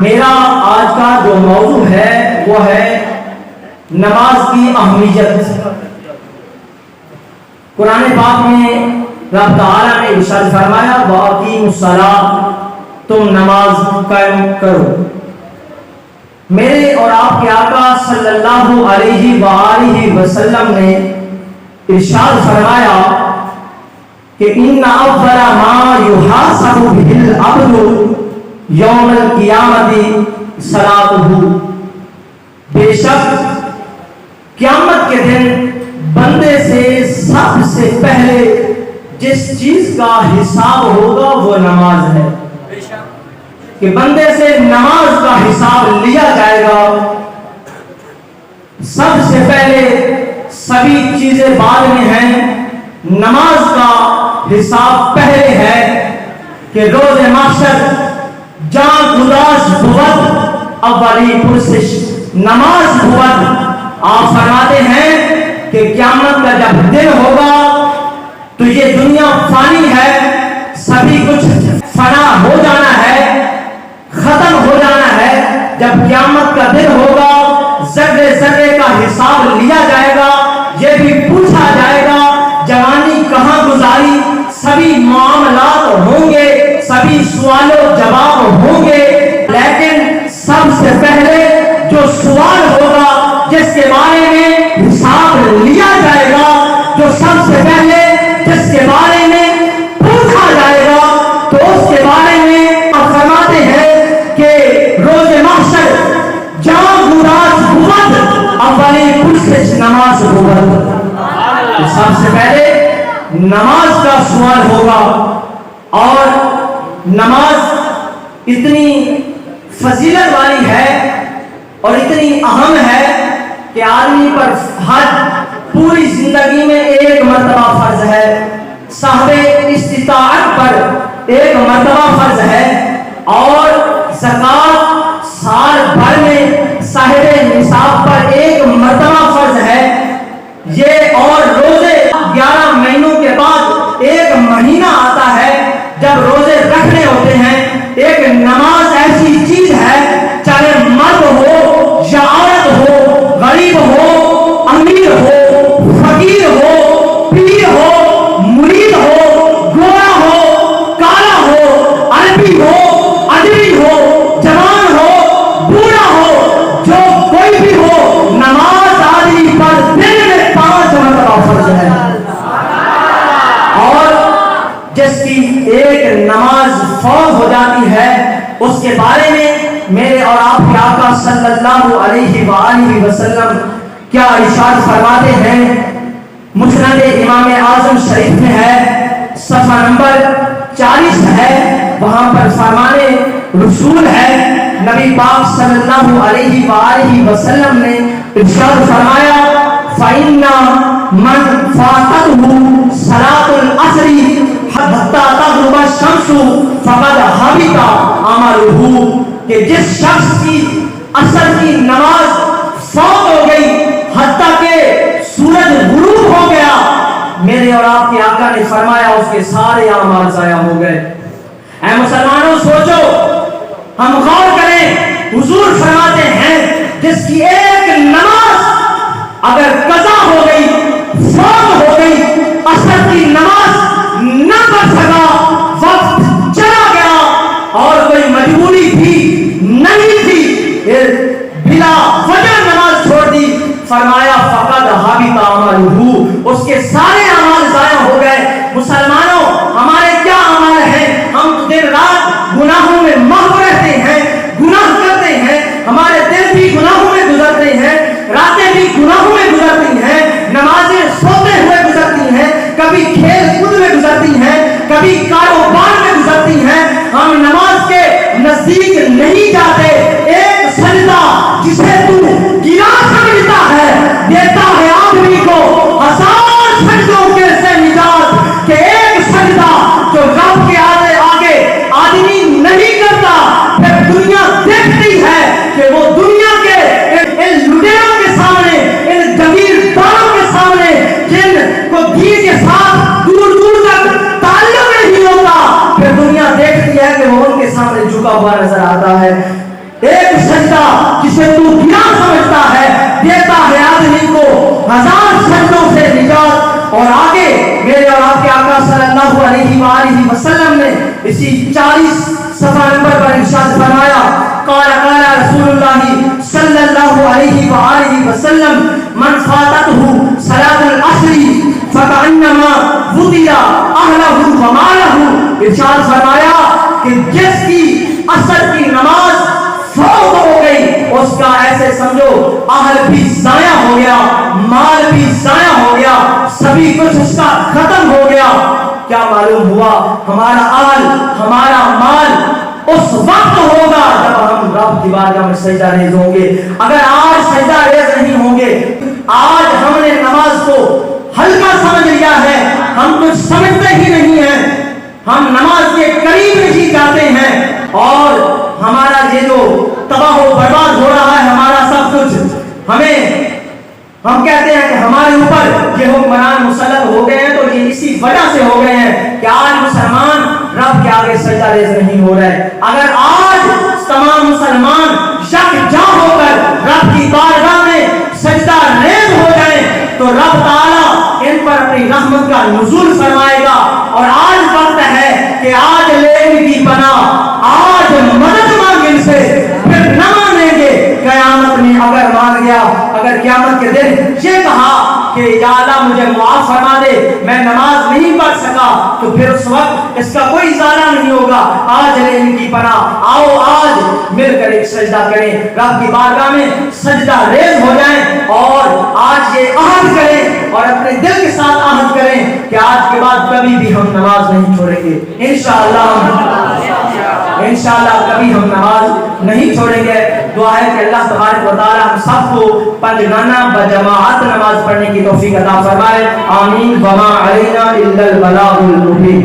میرا آج کا جو موضوع ہے وہ ہے نماز کی اہمیت۔ قرآن پاک میں رب تعالیٰ نے ارشاد فرمایا وَأَقِیمُوا الصَّلَاۃَ، تم نماز قائم کرو۔ میرے اور آپ کے آقا صلی اللہ علیہ وآلہ وسلم نے ارشاد فرمایا کہ ان اول ما یحاسب بہ العبد یوم القیامت صلاتہ، بے شک قیامت کے دن بندے سے سب سے پہلے جس چیز کا حساب ہوگا وہ نماز ہے، کہ بندے سے نماز کا حساب لیا جائے گا۔ سب سے پہلے سبھی چیزیں بعد میں ہیں، نماز کا حساب پہلے ہے کہ روز محشر جان گداش بود اولی پرسش، نماز بود۔ آپ فرماتے ہیں کہ قیامت کا جب دن ہوگا تو یہ دنیا فانی ہے، سبھی کچھ فنا ہو جانا ہے، ختم ہو جانا ہے۔ جب قیامت کا دن ہوگا ذرے ذرے کا حساب لیا جائے گا، یہ بھی پوچھا جائے گا جوانی کہاں گزاری، سبھی معاملات ہوں گے، سبھی سوال و جواب ہوں گے، لیکن سب سے پہلے جو سوال ہوگا جس کے بارے میں حساب لیا جائے گا، جو سب سے پہلے جس کے بارے میں پوچھا جائے گا تو اس کے بارے میں آپ فرماتے ہیں کہ روز محشر جان گداش بود اولی پرسش نماز بود۔ سب سے پہلے نماز کا سوال ہوگا، اور نماز اتنی فضیلت والی ہے اور اتنی اہم ہے کہ آدمی پر حج پوری زندگی میں ایک مرتبہ فرض ہے، صاحب استطاعت پر ایک مرتبہ فرض ہے، اور زکوٰۃ سال بھر میں صاحب نصاب پر ایک مرتبہ فرض ہے۔ یہ اور روزے 11 مہینوں کے بعد ایک مہینہ آتا ہے جب روزے رکھنے ہوتے ہیں۔ ایک نماز ایسی چیز ہے چاہے مرد ہو یا عورت ہو، غریب ہو، امیر ہو، فقیر ہو، پیر ہو، مرید ہو، گورا ہو، کالا ہو، عربی ہو، اجمی ہو، جوان ہو، بوڑھا ہو، جو کوئی بھی ہو، نماز آدمی پر دن میں 5 مرتبہ فرض ہے۔ اور جس کی ایک نماز فوت ہو جاتی ہے اس کے بارے میں میرے اور آپ کے آقا صلی اللہ علیہ وآلہ وسلم کیا ارشاد فرماتے ہیں؟ مسند امام اعظم شریف میں ہے، صفحہ نمبر 40 ہے، وہاں پر فرمانے رسول ہے، نبی پاک صلی اللہ علیہ وآلہ وسلم نے ارشاد فرمایا فَإِنَّ مَنْ فَاتَتْهُ صَلَاةُ الْعَصْرِ حَتَّى تَغْرُبَ الشَّمْسُ فَقَدْ حَبِطَ عَمَلُهُ، کہ جس شخص کی عصر کی نماز فوت ہو گئی حتیٰ کہ سورج غروب ہو گیا، میرے اور آپ کے آقا نے فرمایا اس کے سارے اعمال ضائع ہو گئے۔ اے مسلمانوں سوچو، ہم غور کریں، حضور فرماتے ہیں جس کی ایک نماز اگر قضا ہو گئی، فوت ہو گئی، عصر کی نماز نہ پڑھ سکا، وقت چلا گیا اور کوئی مجبوری بھی نہیں تھی، بلا وجہ نماز چھوڑ دی، فرمایا فقد حبط عملہ، اس کے سارے اعمال ضائع ہو گئے۔ مسلمانوں ہمارے کیا اعمال ہیں؟ ہم دن رات گناہوں میں محو رہتے ہیں، گناہ کرتے ہیں، ہمارے دل بھی گناہوں میں گزرتے ہیں، راتیں بھی گناہوں میں گزرتی ہیں، نمازیں سوتے ہوئے گزرتی ہیں، کبھی کھیل کود میں گزرتی ہیں، کبھی کاروبار میں گزرتی ہیں، ہم نماز کے نزدیک نہیں جاتے۔ ایک سجدہ جسے تو گرا سمجھتا ہے دیتا ہے آدمی کو 1000 سجدوں ایک سجدہ جسے تو گنا سمجھتا ہے دیتا ہے آدمی کو 1000 سجدوں سے نجات. اور آگے میرے اور آپ کے آقا صلی اللہ علیہ وآلہ وسلم نے اسی 40 صفحہ نمبر پر ارشاد فرمایا قال رسول اللہ صلی اللہ علیہ وآلہ وسلم من فاتته صلاۃ العصر فکأنما وطئ اہلہ ومالہ. ارشاد فرمایا کہ جس کی عصر کی نماز فوت ہو گئی اس کا ایسے سمجھو اہل بھی ضائع ہو گیا, مال بھی ضائع ہو گیا, سبھی کچھ اس کا ختم ہو گیا. کیا معلوم ہوا ہمارا اہل ہمارا مال اس وقت ہوگا جب ہم رب کی بارگاہ میں سجدہ ریز ہوں گے. اگر آج سجدہ ریز نہیں ہوں گے, آج ہم نے نماز کو ہلکا سمجھ لیا ہے, ہم کچھ سمجھتے ہی نہیں ہیں, ہم نماز کے قریب نہیں جاتے ہیں, اور ہمارا یہ جو تباہ و برباد ہو رہا ہے ہمارا سب کچھ, ہم کہتے ہیں کہ ہمارے اوپر یہ حکمران مسلط ہو گئے ہیں تو یہ اسی وجہ سے ہو گئے ہیں کہ آج مسلمان رب کے آگے سجدہ ریز نہیں ہو رہے. اگر آج تمام مسلمان یکجا ہو کر رب کی بارگاہ میں سجدہ ریز ہو جائیں تو رب تعالیٰ ان پر اپنی رحمت کا نزول فرمائے گا. اور آج وقت ہے کہ آج لے کی پناہ, آج مدد مانگ ان سے, پھر نہ مانیں گے قیامت میں. اگر مان گیا, اگر قیامت کے دن یہ کہا کہ یا اللہ مجھے معاف فرما دے, میں نماز نہیں پڑھ سکا, تو پھر اس وقت اس کا کوئی ازالہ نہیں ہوگا. آج لے ان کی پناہ, آؤ آج مل کر ایک سجدہ کریں, رب کی بارگاہ میں سجدہ ریز ہو جائیں, اور آج یہ عہد کریں اور اپنے دل کے ساتھ عہد کریں کہ آج کے بعد کبھی بھی ہم نماز نہیں چھوڑیں گے. انشاءاللہ کبھی ہم نماز نہیں چھوڑیں گے. دعا ہے کہ اللہ تبارک و تعالی ہم سب کو پنجگانہ بجماعت نماز پڑھنے کی توفیق عطا فرمائے. آمین. وما علینا الا البلاغ المبین.